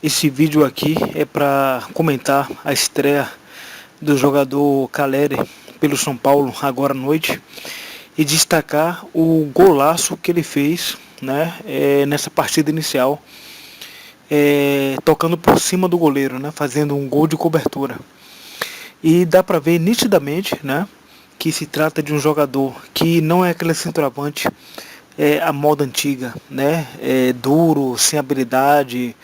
Esse vídeo aqui é para comentar a estreia do jogador Caleri pelo São Paulo agora à noite e destacar o golaço que ele fez, né, nessa partida inicial, tocando por cima do goleiro, né, fazendo um gol de cobertura. E dá para ver nitidamente, né, que se trata de um jogador que não é aquele centroavante a moda antiga, né, duro, sem habilidade,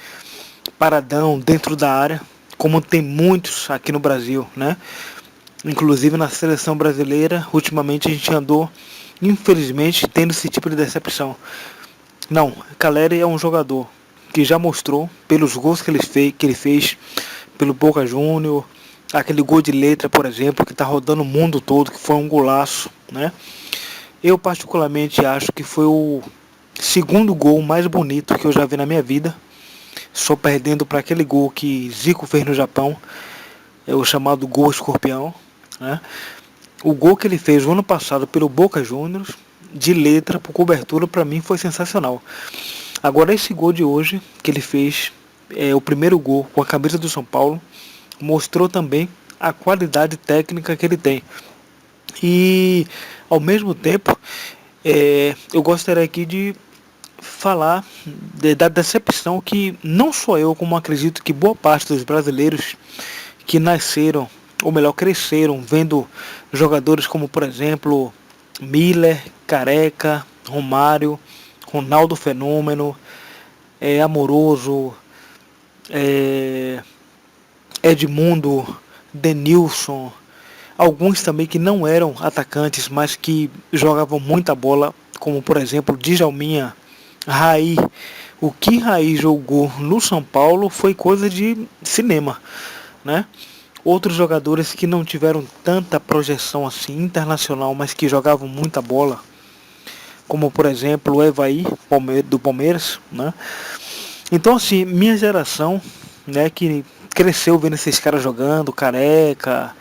paradão dentro da área, como tem muitos aqui no Brasil, né? Inclusive na seleção brasileira, ultimamente a gente andou, infelizmente, tendo esse tipo de decepção. Não, Caleri é um jogador que já mostrou, pelos gols que ele fez pelo Boca Júnior, aquele gol de letra, por exemplo, que está rodando o mundo todo, que foi um golaço, né? Eu particularmente acho que foi o segundo gol mais bonito que eu já vi na minha vida, só perdendo para aquele gol que Zico fez no Japão, é o chamado gol escorpião, né? O gol que ele fez o ano passado pelo Boca Juniors, de letra, por cobertura, para mim foi sensacional. Agora esse gol de hoje, que ele fez, o primeiro gol com a camisa do São Paulo, mostrou também a qualidade técnica que ele tem. E, ao mesmo tempo, eu gostaria aqui de falar da decepção que não só eu, como acredito que boa parte dos brasileiros que nasceram, ou melhor, cresceram vendo jogadores como, por exemplo, Miller, Careca, Romário, Ronaldo Fenômeno, Amoroso, Edmundo, Denilson, alguns também que não eram atacantes, mas que jogavam muita bola, como por exemplo Djalminha, Raí. O que Raí jogou no São Paulo foi coisa de cinema, né? Outros jogadores que não tiveram tanta projeção assim internacional, mas que jogavam muita bola, como por exemplo o Evaí do Palmeiras, né? Então assim, minha geração, né, que cresceu vendo esses caras jogando, Careca,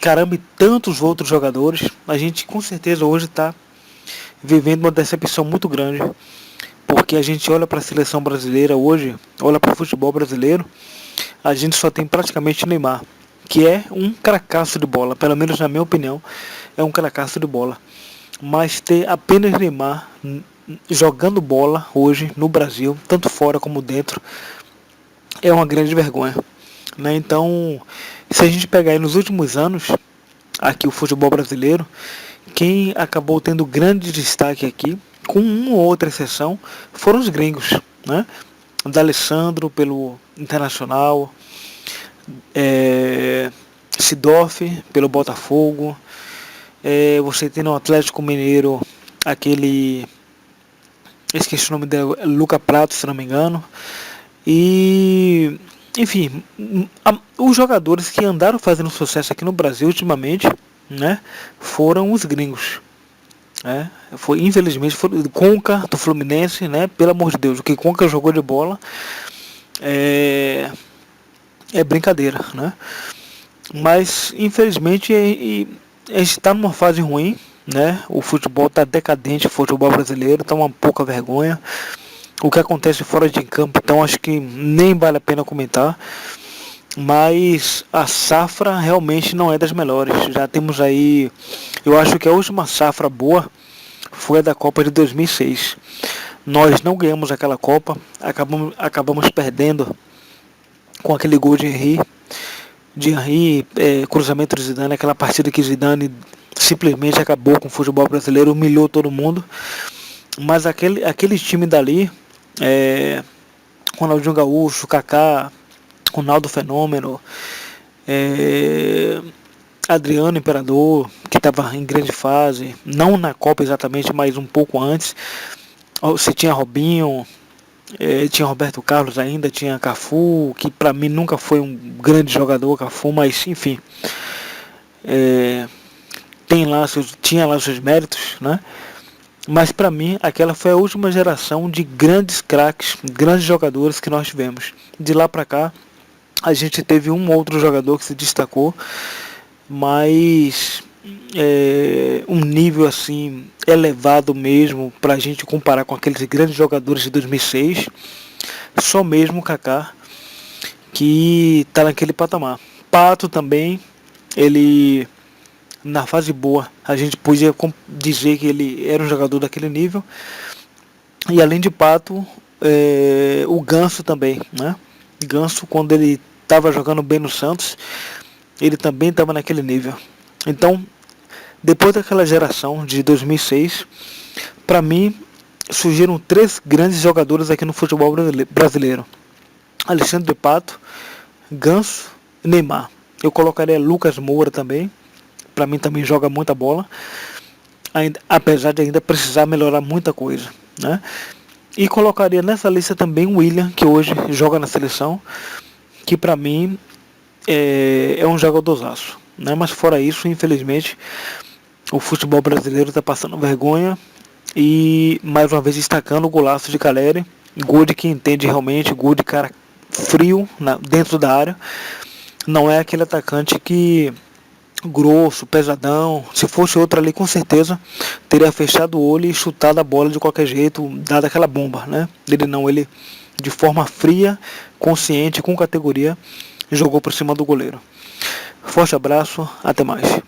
caramba, e tantos outros jogadores, a gente com certeza hoje está vivendo uma decepção muito grande, porque a gente olha para a seleção brasileira hoje, olha para o futebol brasileiro, a gente só tem praticamente Neymar, que é um cracaço de bola, pelo menos na minha opinião, é um cracaço de bola. Mas ter apenas Neymar jogando bola hoje no Brasil, tanto fora como dentro, é uma grande vergonha, né? Então, se a gente pegar aí nos últimos anos, aqui o futebol brasileiro, quem acabou tendo grande destaque aqui, com uma ou outra exceção, foram os gringos, né? D'Alessandro pelo Internacional, Sidorf pelo Botafogo, você tem no Atlético Mineiro aquele, esqueci o nome dele, Luca Prato, se não me engano, e enfim, os jogadores que andaram fazendo sucesso aqui no Brasil ultimamente, né, foram os gringos. Foi, infelizmente, foi Conca do Fluminense, né? Pelo amor de Deus, o que Conca jogou de bola é brincadeira, né? Mas infelizmente a gente está numa fase ruim, né? O futebol está decadente, o futebol brasileiro está uma pouca vergonha. O que acontece fora de campo, então acho que nem vale a pena comentar. Mas a safra realmente não é das melhores. Já temos aí, eu acho que a última safra boa foi a da Copa de 2006. Nós não ganhamos aquela Copa, acabamos perdendo com aquele gol de Henry, cruzamento de Zidane, aquela partida que Zidane simplesmente acabou com o futebol brasileiro, humilhou todo mundo. Mas aquele time dali, Ronaldinho Gaúcho, Kaká, Ronaldo Fenômeno, Adriano Imperador, que estava em grande fase, não na Copa exatamente, mas um pouco antes. Você tinha Robinho, tinha Roberto Carlos ainda, tinha Cafu, que para mim nunca foi um grande jogador, Cafu, mas enfim, tinha lá seus méritos, né? Mas para mim aquela foi a última geração de grandes craques, grandes jogadores que nós tivemos. De lá para cá a gente teve um outro jogador que se destacou, mas um nível assim elevado mesmo para a gente comparar com aqueles grandes jogadores de 2006 Só mesmo o Kaká que tá naquele patamar. Pato também, ele na fase boa, a gente podia dizer que ele era um jogador daquele nível. E além de Pato, o Ganso também, né? Ganso, quando ele estava jogando bem no Santos, ele também estava naquele nível. Então, depois daquela geração de 2006, para mim surgiram três grandes jogadores aqui no futebol brasileiro: Alexandre Pato, Ganso e Neymar. Eu colocaria Lucas Moura também. Para mim também joga muita bola, apesar de ainda precisar melhorar muita coisa, né? E colocaria nessa lista também o William, que hoje joga na seleção, que para mim é um jogadorzaço, né? Mas fora isso, infelizmente, o futebol brasileiro está passando vergonha. E mais uma vez destacando o golaço de Caleri, gol de quem entende realmente, gol de cara frio dentro da área. Não é aquele atacante que grosso, pesadão. Se fosse outro ali, com certeza teria fechado o olho e chutado a bola de qualquer jeito, dado aquela bomba, né? Ele não, ele de forma fria, consciente, com categoria, jogou por cima do goleiro. Forte abraço, até mais.